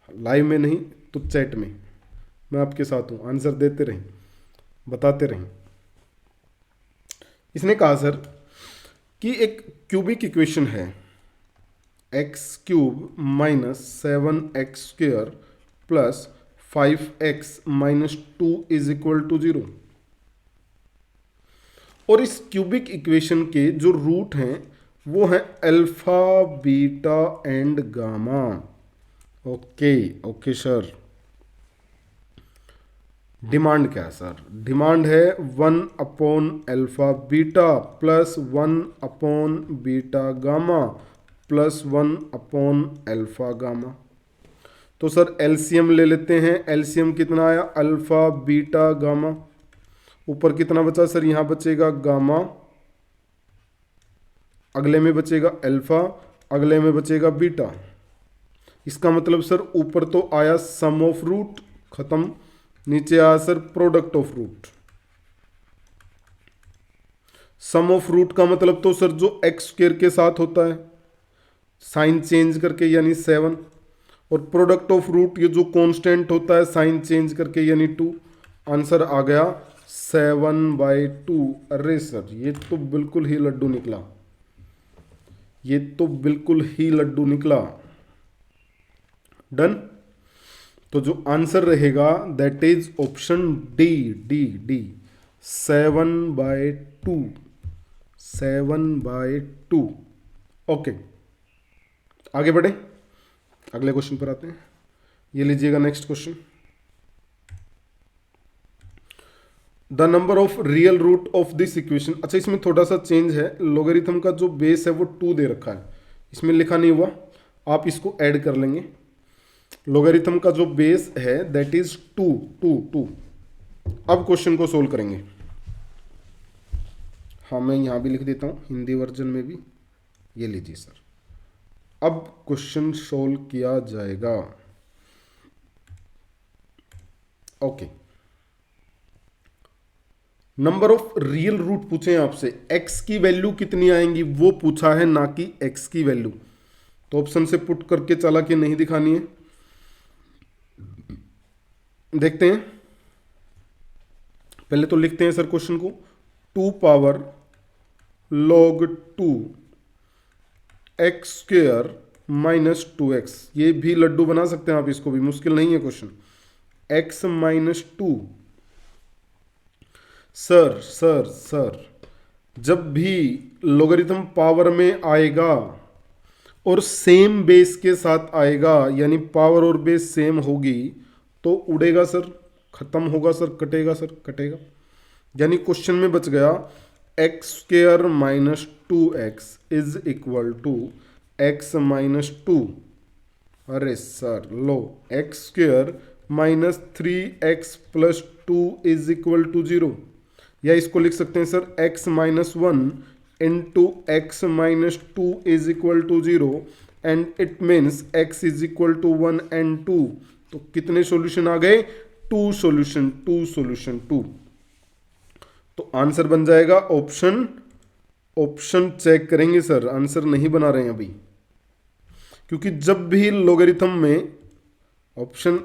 लाइव में नहीं तो चैट में, मैं आपके साथ हूं। आंसर देते रहें, बताते रहें। इसने कहा सर कि एक क्यूबिक इक्वेशन है, x cube minus 7x² plus 5x minus 2 is equal to 0। और इस क्यूबिक इक्वेशन के जो रूट हैं वो है alpha, beta and gamma. Okay okay sir, demand क्या है सर? डिमांड है 1/अल्फा बीटा प्लस 1/बीटा गामा प्लस 1/अल्फा गामा। तो सर एलसीएम ले लेते हैं। एलसीएम कितना आया? Alpha beta gamma. ऊपर कितना बचा सर? यहां बचेगा गामा, अगले में बचेगा अल्फा, अगले में बचेगा बीटा। इसका मतलब सर ऊपर तो आया सम ऑफ रूट, खत्म। नीचे आया sir product of root. Sum of root का मतलब तो सर जो x² के साथ होता है साइन चेंज करके यानी 7, और प्रोडक्ट ऑफ रूट ये जो कांस्टेंट होता है साइन चेंज करके यानी 2। आंसर आ गया 7/2। अरे सर ये तो बिल्कुल ही लड्डू निकला, ये तो बिल्कुल ही लड्डू निकला। डन। तो जो आंसर रहेगा that is option D, D D 7/2, 7/2। Okay, आगे बढ़े, अगले क्वेश्चन पर आते हैं। ये लीजिएगा next question. The number of real root of this equation. अच्छा, इसमें थोड़ा सा चेंज है, लोगरिथम का जो बेस है वो 2 दे रखा है, इसमें लिखा नहीं हुआ, आप इसको ऐड कर लेंगे। लोगरिथम का जो बेस है दैट इज 2, 2, 2। अब क्वेश्चन को सोल्व करेंगे। हाँ, मैं यहां भी लिख देता हूं हिंदी वर्जन में भी। ये लीजिए सर, अब क्वेश्चन सोल्व किया जाएगा। Okay, number of real root पूछे आपसे, x की वैल्यू कितनी आएंगी वो पूछा है, ना कि x की वैल्यू। तो ऑप्शन से पुट करके चला के नहीं दिखानी है, देखते हैं। पहले तो लिखते हैं सर क्वेश्चन को, 2 power log 2 x² minus 2x। ये भी लड्डू बना सकते हैं आप, इसको भी मुश्किल नहीं है question. x minus 2। Sir sir sir जब भी लोगरिथम पावर में आएगा और सेम बेस के साथ आएगा, यानी पावर और बेस सेम होगी, तो उड़ेगा सर, खत्म होगा सर, कटेगा सर, कटेगा। यानी क्वेश्चन में बच गया x² minus 2x is equal to x minus 2। अरे सर लो, x² minus 3x plus 2 is equal to 0। या इसको लिख सकते हैं sir x minus 1 into x minus 2 is equal to 0, and it means x is equal to 1 and 2। तो कितने solution आ गए? 2 सॉल्यूशन, 2 सॉल्यूशन, 2। तो आंसर बन जाएगा ऑप्शन, ऑप्शन चेक करेंगे सर, आंसर नहीं बना रहे हैं अभी, क्योंकि जब भी लोगरिथम में ऑप्शन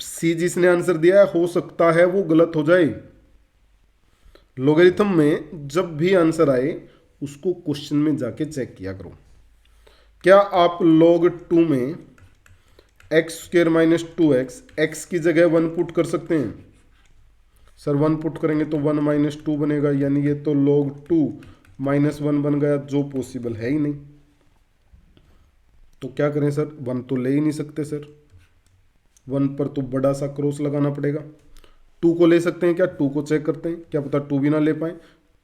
सी जिसने आंसर दिया है हो सकता है वो गलत हो जाए। लोगरिथम में जब भी आंसर आए उसको क्वेश्चन में जाके चेक किया करो। क्या आप log 2 में x² माइनस 2x, x की जगह 1 पुट कर सकते हैं? सर 1 पुट करेंगे तो 1 माइनस 2 बनेगा, यानी ये तो log 2 माइनस 1 बन गया, जो पॉसिबल है ही नहीं। तो क्या करें सर, 1 तो ले ही नहीं सकते सर, 1 पर तो बड़ा सा क्रॉस लगाना पड़ेगा। 2 को ले सकते हैं क्या? 2 को चेक करते हैं, क्या पता 2 भी ना ले पाए।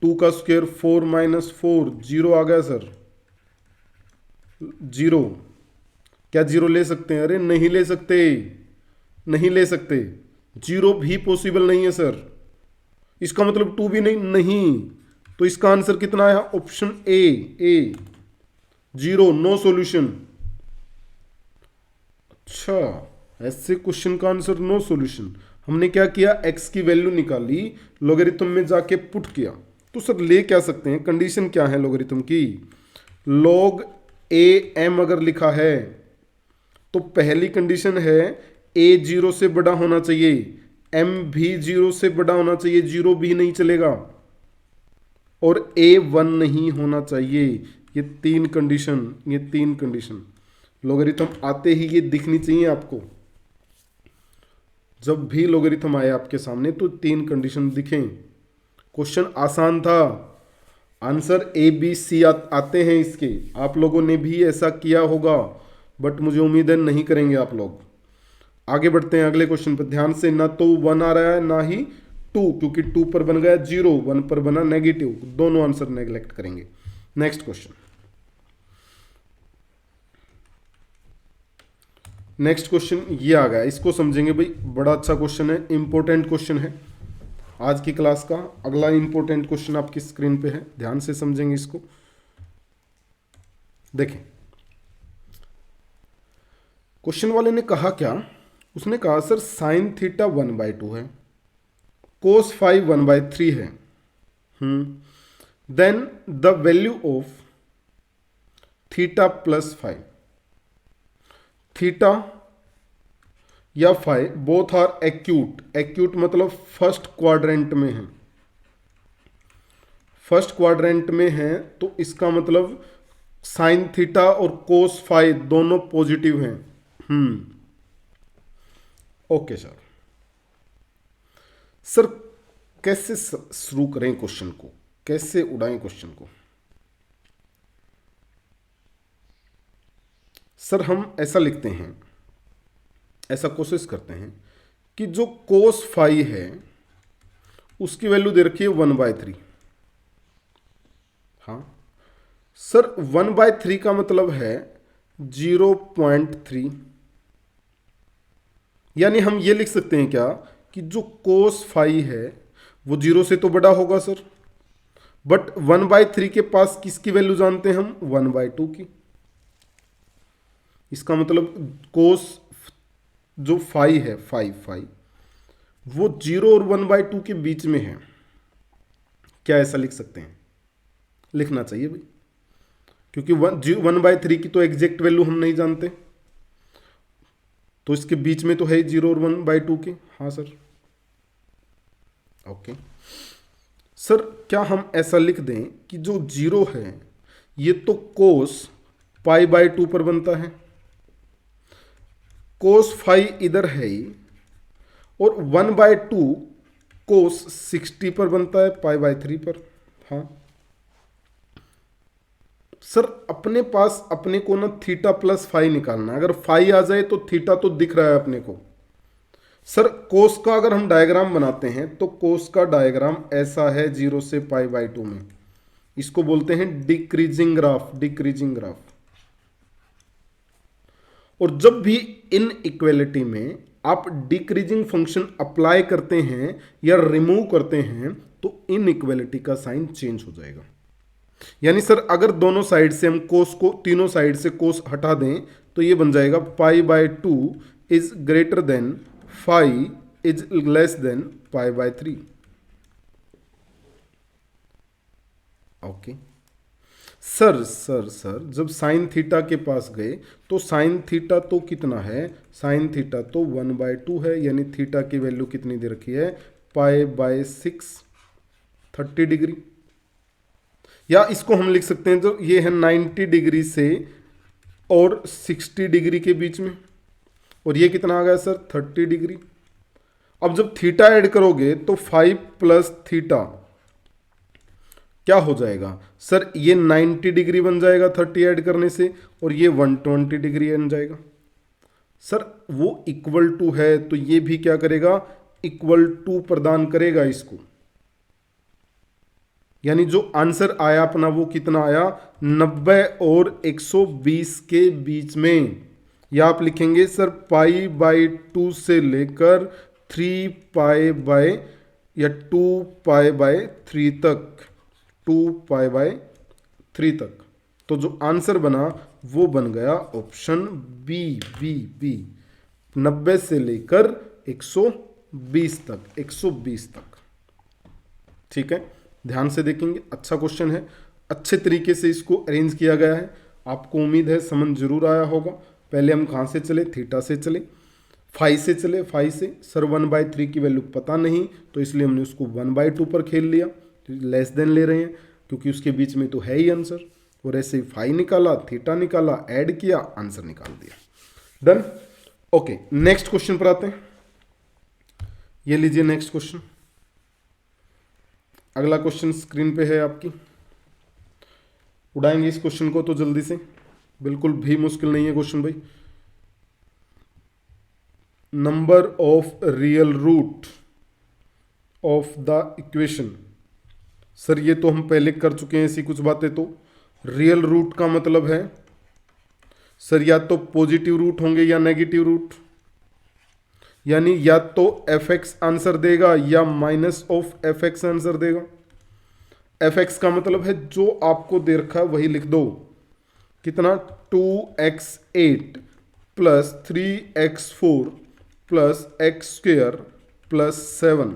2 का स्क्वायर 4 माइनस 4, 0 आ गया सर, 0। क्या 0 ले सकते हैं? अरे नहीं ले सकते, नहीं ले सकते, 0 भी पॉसिबल नहीं है सर। इसका मतलब 2 भी नहीं, नहीं तो इसका आंसर कितना आया? Option A 0, no solution. अच्छा, ऐसे क्वेश्चन का आंसर नो सॉल्यूशन। हमने क्या किया, x की वैल्यू निकाली, लॉगरिथम में जाके पुट किया। तो सर ले क्या सकते हैं, कंडीशन क्या है लॉगरिथम की? log a m अगर लिखा है तो पहली कंडीशन है a 0 से बड़ा होना चाहिए, m भी 0 से बड़ा होना चाहिए, 0 भी नहीं चलेगा, और a 1 नहीं होना चाहिए। ये तीन कंडीशन लॉगरिथम आते ही ये दिखनी चाहिए आपको। जब भी लॉगरिथम आए आपके सामने तो तीन कंडीशन दिखें। क्वेश्चन आसान था, आंसर ए बी सी आते हैं इसके। आप लोगों ने भी ऐसा किया होगा, बट मुझे उम्मीद है नहीं करेंगे आप लोग। आगे बढ़ते हैं अगले क्वेश्चन पर। ध्यान से, ना तो 1 आ रहा है ना ही 2, क्योंकि 2 पर बन गया 0, 1 पर बना नेगेटिव, दोनों आंसर नेग्लेक्ट करेंगे। नेक्स्ट क्वेश्चन ये आ गया, इसको समझेंगे भाई। बड़ा अच्छा क्वेश्चन है, इंपॉर्टेंट क्वेश्चन है आज की क्लास का। अगला इंपॉर्टेंट क्वेश्चन आपकी स्क्रीन पे है, ध्यान से समझेंगे इसको। देखें, क्वेश्चन वाले ने कहा क्या, उसने कहा सर साइन थीटा 1/2 है, कोस फाई 1/3 है, then the value of theta plus five. Theta या फाई बोथ आर एक्यूट मतलब फर्स्ट क्वाड्रेंट में है। फर्स्ट क्वाड्रेंट में है तो इसका मतलब साइन थीटा और कोस फाई दोनों पॉजिटिव हैं। ओके सर कैसे शुरू करें क्वेश्चन को, कैसे उड़ाएं क्वेश्चन को? सर हम ऐसा लिखते हैं, ऐसा कोशिश करते हैं कि जो कोस फाई है उसकी वैल्यू दे रखी है 1/3। हाँ सर, 1/3 का मतलब है 0.3, यानी हम ये लिख सकते हैं क्या कि जो कोस फाई है वो 0 से तो बड़ा होगा सर, बट 1/3 के पास किसकी वैल्यू जानते हैं हम? 1/2 की। इसका मतलब कोस जो फाई है, फाई वो 0 और 1/2 के बीच में है। क्या ऐसा लिख सकते हैं? लिखना चाहिए भाई, क्योंकि 1/3 की तो एग्जैक्ट वैल्यू हम नहीं जानते, तो इसके बीच में तो है 0 और 1/2 के। हाँ सर, ओके सर, क्या हम ऐसा लिख दें कि जो 0 है ये तो कोस π/2 पर बनता है, कोस फाई इधर है ही, और 1/2 कोस 60 पर बनता है π/3 पर। हाँ सर, अपने पास अपने को ना थीटा प्लस फाई निकालना है। अगर फाई आ जाए तो थीटा तो दिख रहा है अपने को। सर कोस का अगर हम डायग्राम बनाते हैं तो कोस का डायग्राम ऐसा है 0 से π/2 में। इसको बोलते हैं डिक्रीजिंग ग्राफ। और जब भी इन इक्वेलिटी में आप डिक्रीजिंग फंक्शन अप्लाई करते हैं या रिमूव करते हैं तो इन इक्वेलिटी का साइन चेंज हो जाएगा। यानी सर अगर दोनों साइड से हम कोस को, तीनों साइड से कोस हटा दें तो ये बन जाएगा π/2 is greater than phi is less than π/3। Okay sir जब साइन थीटा के पास गए तो साइन थीटा तो कितना है? साइन थीटा तो 1/2 है, यानी थीटा की वैल्यू कितनी दे रखी है? π/6, 30 डिग्री। या इसको हम लिख सकते हैं, तो ये है 90 डिग्री से और 60 डिग्री के बीच में, और ये कितना आ गया सर? 30 डिग्री। अब जब थीटा ऐड करोगे तो 5 प्लस थीटा क्या हो जाएगा सर? ये 90 डिग्री बन जाएगा 30 ऐड करने से, और ये 120 डिग्री बन जाएगा। सर वो इक्वल टू है तो ये भी क्या करेगा? इक्वल टू प्रदान करेगा इसको। यानी जो आंसर आया अपना वो कितना आया? 90 और 120 के बीच में। या आप लिखेंगे सर π/2 से लेकर 3π या 2π/3 तक, 2π/3 तक। तो जो आंसर बना वो बन गया ऑप्शन बी बी बी, 90 से लेकर 120 तक, 120 तक। ठीक है, ध्यान से देखेंगे, अच्छा क्वेश्चन है, अच्छे तरीके से इसको अरेंज किया गया है। आपको उम्मीद है समझ जरूर आया होगा। पहले हम कहाँ से चले, थीटा से चले, फाई से चले, फाई से सर 1/3 की वैल्यू पता नहीं, तो इसलिए हमने उसको 1/2 पर खेल लिया, लेस देन ले रहे हैं क्योंकि उसके बीच में तो है ही आंसर। और ऐसे ही फाई निकाला, थीटा निकाला, ऐड किया, आंसर निकाल दिया। डन। ओके, नेक्स्ट क्वेश्चन पर आते हैं। ये लीजिए नेक्स्ट क्वेश्चन। अगला क्वेश्चन स्क्रीन पे है आपकी, उड़ाएंगे इस क्वेश्चन को तो जल्दी से, बिल्कुल भी मुश्किल नहीं है क्वेश्चन भाई। Number of real root of the equation. Sir ये तो हम पहले कर चुके हैं ऐसी कुछ बातें। तो रियल रूट का मतलब है सर या तो पॉजिटिव रूट होंगे या नेगेटिव रूट, यानी या तो एफ एक्स आंसर देगा या minus of F x answer देगा। एफ एक्स का मतलब है जो आपको दे रखा है वही लिख दो। कितना, 2x8 plus 3x4 plus x² plus 7।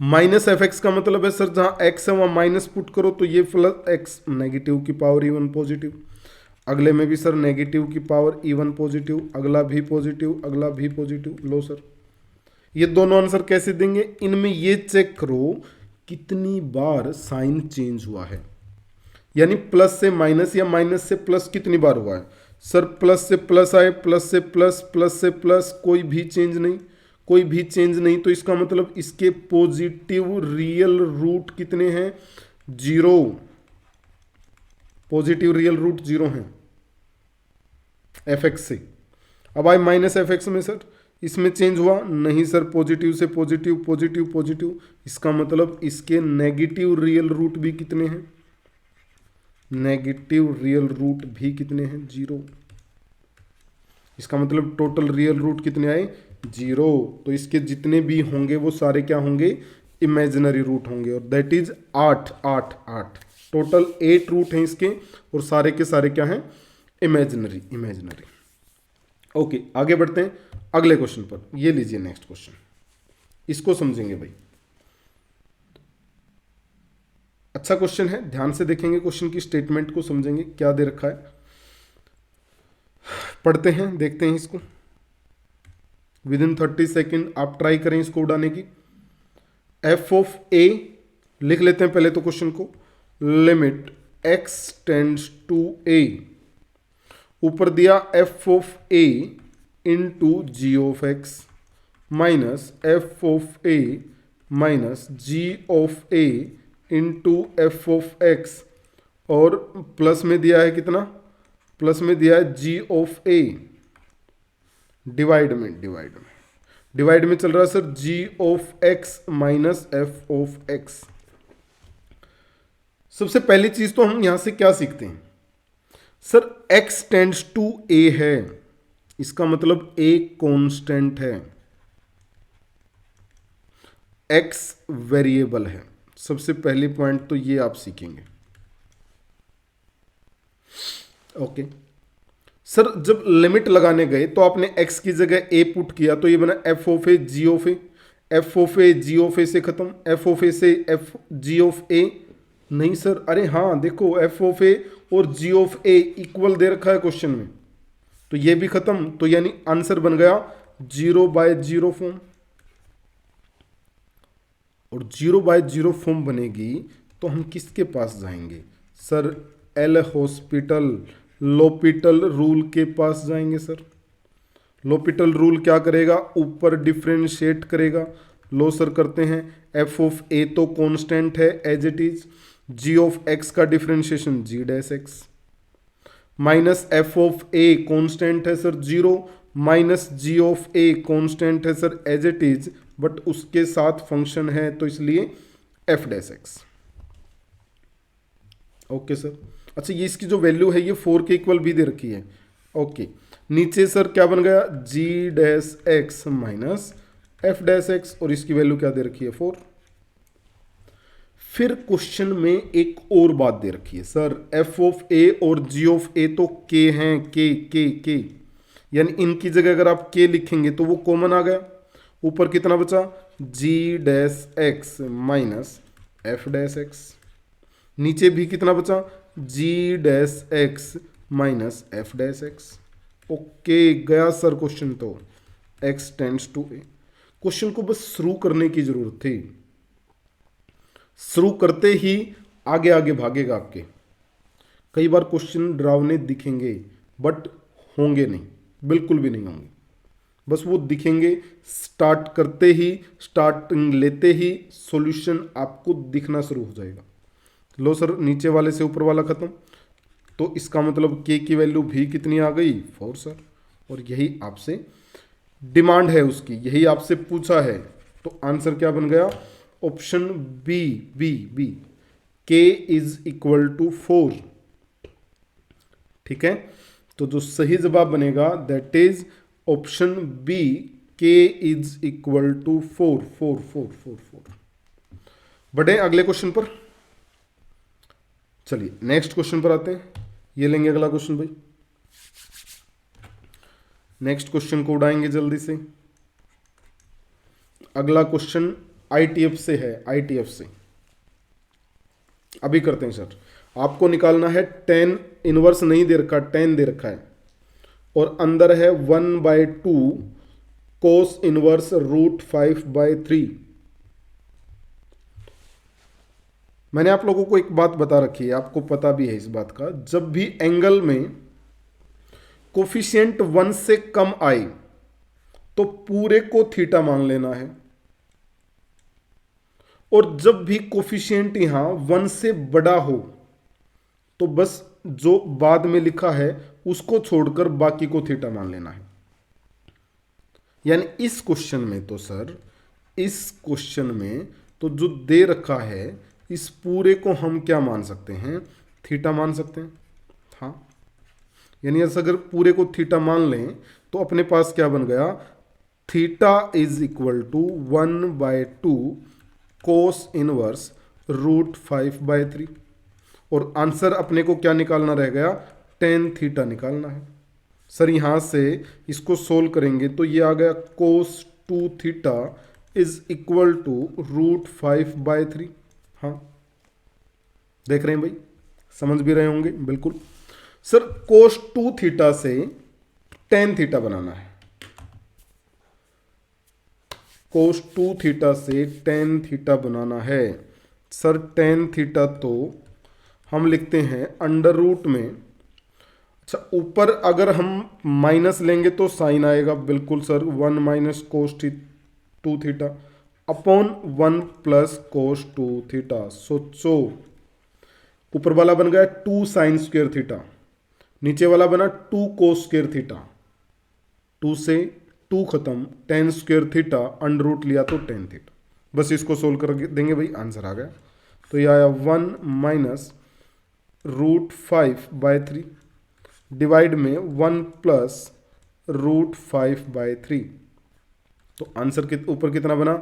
Minus F x का मतलब है सर जहां x है वहां माइनस पुट करो, तो ये प्लस एक्स, नेगेटिव की पावर इवन पॉजिटिव। अगले में भी सर नेगेटिव की पावर इवन पॉजिटिव, अगला भी पॉजिटिव, अगला भी पॉजिटिव। लो सर, ये दोनों आंसर कैसे देंगे? इनमें ये चेक करो कितनी बार साइन चेंज हुआ है, यानी प्लस से माइनस या माइनस से प्लस कितनी बार हुआ है। सर प्लस से प्लस आए, प्लस से प्लस, प्लस से प्लस, कोई भी चेंज नहीं, कोई भी चेंज नहीं। तो इसका मतलब इसके पॉजिटिव रियल रूट कितने हैं? 0। पॉजिटिव रियल रूट 0 है एफ एक्स से। अब आए माइनस एफ एक्स में, सर इसमें चेंज हुआ नहीं सर, पॉजिटिव से पॉजिटिव, पॉजिटिव पॉजिटिव। इसका मतलब इसके नेगेटिव रियल रूट भी कितने हैं? नेगेटिव रियल रूट भी कितने हैं? 0। इसका मतलब टोटल रियल रूट कितने आए? 0। तो इसके जितने भी होंगे वो सारे क्या होंगे? इमेजिनरी रूट होंगे, और दैट इज 8 8 8। टोटल 8 रूट हैं इसके, और सारे के सारे क्या हैं? Imaginary, imaginary. ओके, आगे बढ़ते हैं अगले क्वेश्चन पर। ये लीजिए नेक्स्ट क्वेश्चन, इसको समझेंगे भाई। अच्छा क्वेश्चन है, ध्यान से देखेंगे, क्वेश्चन की स्टेटमेंट को समझेंगे क्या दे रखा है। पढ़ते हैं, देखते हैं इसको। विदिन 30 सेकेंड आप ट्राई करें इसको उड़ाने की। एफ ऑफ ए लिख लेते हैं पहले तो क्वेश्चन को। Limit x tends to a, ऊपर दिया f of a into g of x minus f of a minus g of a into f of x, और प्लस में दिया है कितना? प्लस में दिया है जी ऑफ ए। डिवाइड में चल रहा है sir g of x minus f of x. सबसे पहली चीज तो हम यहां से क्या सीखते हैं? Sir x tends to a है, इसका मतलब a कांस्टेंट है, x वेरिएबल है। सबसे पहली पॉइंट तो ये आप सीखेंगे। ओके सर, जब लिमिट लगाने गए तो आपने x की जगह a पुट किया, तो ये बना f of a g of a। f of a g of a से खत्म, f ऑफ a से f g ऑफ a नहीं सर, अरे हाँ देखो f ऑफ a और g ऑफ a इक्वल दे रखा है क्वेश्चन में, तो ये भी खत्म। तो यानी आंसर बन गया 0/0 फॉर्म, और 0/0 फॉर्म बनेगी तो हम किसके पास जाएंगे? सर एल हॉस्पिटल, लोपिटल रूल के पास जाएंगे। सर लोपिटल रूल क्या करेगा? ऊपर डिफरेंशिएट करेगा। लो सर करते हैं। एफ ऑफ ए तो कांस्टेंट है as it is, g of x का differentiation g dash x minus f of a constant है sir 0 minus g of a constant है sir as it is, but उसके साथ फंक्शन है तो इसलिए f dash x. Okay sir, अच्छा ये इसकी जो वैल्यू है ये 4 के इक्वल भी दे रखी है। ओके, नीचे सर क्या बन गया? G dash x minus f dash x, और इसकी वैल्यू क्या दे रखी है? 4। फिर क्वेश्चन में एक और बात दे रखी है, सर एफ ऑफ ए और जी ऑफ ए तो के हैं, के यानी इनकी जगह अगर आप के लिखेंगे तो वो कॉमन आ गया। ऊपर कितना बचा, g dash x minus f dash x. नीचे भी कितना बचा, g dash x minus f dash x. Okay गया सर क्वेश्चन तो, x tends to a. Question को बस शुरू करने की जरूरत थी, शुरू करते ही आगे आगे भागेगा आपके। कई बार क्वेश्चन डरावने दिखेंगे बट होंगे नहीं, बिल्कुल भी नहीं होंगे, बस वो दिखेंगे। स्टार्ट करते ही, स्टार्टिंग लेते ही सॉल्यूशन आपको दिखना शुरू हो जाएगा। लो सर नीचे वाले से ऊपर वाला खत्म, तो इसका मतलब के की वैल्यू भी कितनी आ गई, 4 सर। और यही आपसे डिमांड है उसकी, यही आपसे पूछा है, तो आंसर क्या बन गया, ऑप्शन बी, बी के इज इक्वल टू 4। ठीक है, तो जो सही जवाब बनेगा दैट इज ऑप्शन बी, के इज इक्वल टू 4 4 4 4 4। बढ़े अगले क्वेश्चन पर, चलिए नेक्स्ट क्वेश्चन पर आते हैं। ये लेंगे अगला क्वेश्चन भाई, नेक्स्ट क्वेश्चन को उड़ाएंगे जल्दी से। अगला क्वेश्चन आईटीएफ से है, आईटीएफ से अभी करते हैं सर। आपको निकालना है 10 इनवर्स नहीं दे रखा, 10 दे रखा है और अंदर है 1/2 कोस इनवर्स √5/3। मैंने आप लोगों को एक बात बता रखी है, आपको पता भी है इस बात का, जब भी एंगल में कोफिशिएंट 1 से कम आए तो पूरे को थीटा मान लेना है, और जब भी कोफिशिएंट यहां 1 से बड़ा हो तो बस जो बाद में लिखा है उसको छोड़कर बाकी को थीटा मान लेना है। यानी इस क्वेश्चन में तो सर, इस क्वेश्चन में तो जो दे रखा है इस पूरे को हम क्या मान सकते हैं, थीटा मान सकते हैं। हाँ, यानी अगर पूरे को थीटा मान लें तो अपने पास क्या बन गया, theta is equal to 1/2 cos inverse √5/3। और आंसर अपने को क्या निकालना रह गया, tan थीटा निकालना है। सर यहां से इसको सोल्व करेंगे तो ये आ गया कोस 2 थीटा इज इक्वल टू √5/3। हाँ देख रहे हैं भाई, समझ भी रहे होंगे बिल्कुल। सर कोस 2 थीटा से tan थीटा बनाना है, कोस 2 थीटा से tan थीटा बनाना है। सर tan थीटा तो हम लिखते हैं अंडर रूट में, अच्छा ऊपर अगर हम माइनस लेंगे तो साइन आएगा, बिल्कुल sir 1 minus cos 2 theta upon 1 plus cos 2 theta. सोचो ऊपर वाला बन गया 2 साइन स्क्वायर थीटा, नीचे वाला बना 2 कोस स्क्वायर थीटा, 2 से 2 खत्म, tan square theta under root लिया तो tan थीटा। बस इसको सोल्व कर देंगे भाई, आंसर आ गया। तो ये आया 1 माइनस √5/3 डिवाइड में 1 प्लस √5/3। तो आंसर के ऊपर कितना बना,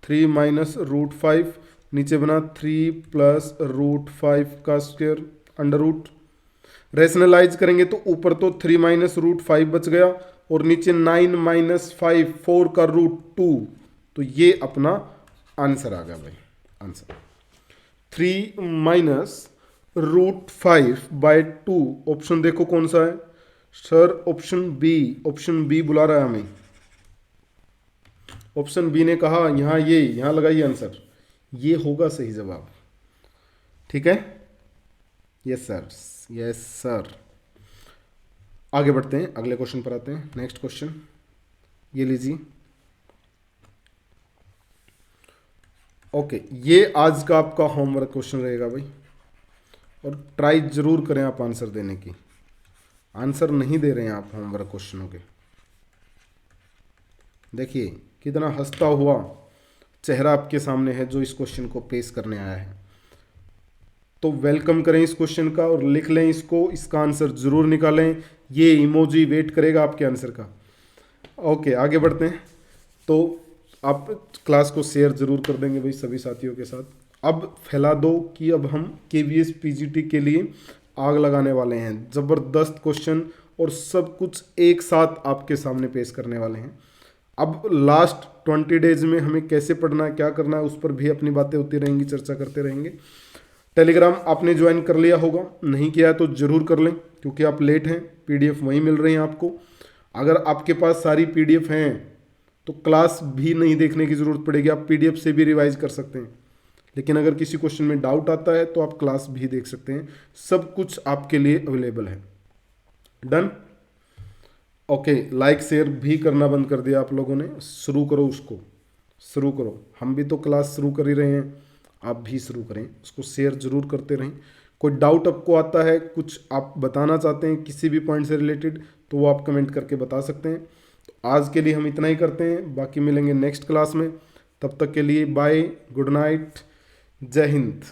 3 माइनस √5, नीचे बना 3 प्लस √5 का स्क्वायर अंडर रूट। रेशनलाइज करेंगे तो ऊपर तो 3 माइनस √5 बच गया और नीचे 9 माइनस 5 4 का √2। तो ये अपना आंसर आ गया भाई, आंसर 3 माइनस √5/2। ऑप्शन देखो कौन सा है sir, option B, option B बुला रहा है हमें। ऑप्शन बी ने कहा यहां, ये यहां लगाइए आंसर, ये होगा सही जवाब। ठीक है, यस सर, यस सर। आगे बढ़ते हैं, अगले क्वेश्चन पर आते हैं। नेक्स्ट क्वेश्चन ये लीजिए। ओके, ये आज का आपका होमवर्क क्वेश्चन रहेगा भाई, और ट्राई जरूर करें आप आंसर देने की। आंसर नहीं दे रहे हैं आप होमवर्क क्वेश्चनों के, देखिए कितना हंसता हुआ चेहरा आपके सामने है जो इस क्वेश्चन को पेश करने आया है। तो वेलकम करें इस क्वेश्चन का और लिख लें इसको, इसका आंसर जरूर निकालें। ये इमोजी वेट करेगा आपके आंसर का। ओके आगे बढ़ते हैं। तो आप क्लास को शेयर जरूर कर देंगे भाई सभी साथियों के साथ। अब फैला दो कि अब हम KVS PGT के लिए आग लगाने वाले हैं। ज़बरदस्त क्वेश्चन और सब कुछ एक साथ आपके सामने पेश करने वाले हैं। अब लास्ट 20 डेज में हमें कैसे पढ़ना है, क्या करना है, उस पर भी अपनी बातें होती रहेंगी, चर्चा करते रहेंगे। टेलीग्राम आपने ज्वाइन कर लिया होगा, नहीं किया है तो ज़रूर कर लें क्योंकि आप लेट हैं। PDF वहीं मिल रही हैं आपको। अगर आपके पास सारी PDF हैं तो क्लास भी नहीं देखने की ज़रूरत पड़ेगी, आप PDF से भी रिवाइज कर सकते हैं। लेकिन अगर किसी क्वेश्चन में डाउट आता है तो आप क्लास भी देख सकते हैं, सब कुछ आपके लिए अवेलेबल है। डन। ओके, लाइक शेयर भी करना बंद कर दिया आप लोगों ने, शुरू करो उसको, शुरू करो। हम भी तो क्लास शुरू कर ही रहे हैं, आप भी शुरू करें, उसको शेयर जरूर करते रहें। कोई डाउट आपको आता है, कुछ आप बताना चाहते हैं किसी भी पॉइंट से रिलेटेड, तो वो आप कमेंट करके बता सकते हैं। तो आज के लिए हम इतना ही करते हैं, बाकी मिलेंगे नेक्स्ट क्लास में। तब तक के लिए बाय, गुड नाइट, जय हिंद।